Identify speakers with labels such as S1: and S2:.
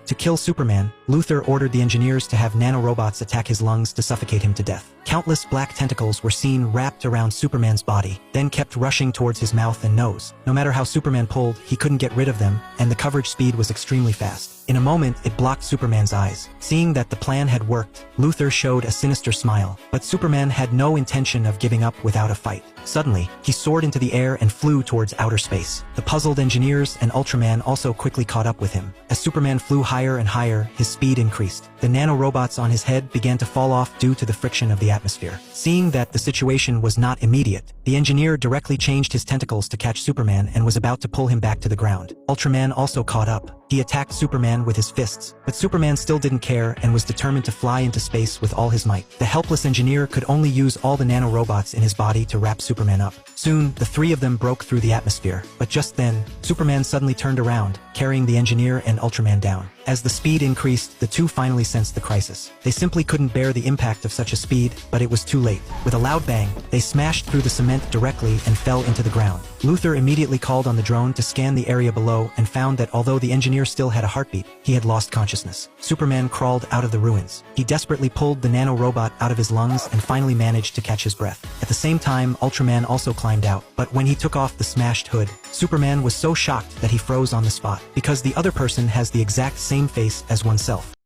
S1: To kill Superman, Luthor ordered the engineers to have nanorobots attack his lungs to suffocate him to death. Countless black tentacles were seen wrapped around Superman's body, then kept rushing towards his mouth and nose. No matter how Superman pulled, he couldn't get rid of them, and the coverage speed was extremely fast. In a moment, it blocked Superman's eyes. Seeing that the plan had worked, Luthor showed a sinister smile, but Superman had no intention of giving up without a fight. Suddenly, he soared into the air and flew towards outer space. The puzzled engineers and Ultraman also quickly caught up with him. As Superman flew higher and higher, his speed increased. The nanorobots on his head began to fall off due to the friction of the atmosphere. Seeing that the situation was not immediate, the engineer directly changed his tentacles to catch Superman and was about to pull him back to the ground. Ultraman also caught up. He attacked Superman with his fists, but Superman still didn't care and was determined to fly into space with all his might. The helpless engineer could only use all the nanorobots in his body to wrap Superman up. Soon, the three of them broke through the atmosphere, but just then, Superman suddenly turned around, carrying the engineer and Ultraman down. As the speed increased, the two finally sensed the crisis. They simply couldn't bear the impact of such a speed, but it was too late. With a loud bang, they smashed through the cement directly and fell into the ground. Luthor immediately called on the drone to scan the area below and found that although the engineer still had a heartbeat, he had lost consciousness. Superman crawled out of the ruins. He desperately pulled the nanorobot out of his lungs and finally managed to catch his breath. At the same time, Ultraman also climbed out, but when he took off the smashed hood, Superman was so shocked that he froze on the spot, because the other person has the exact same face as oneself.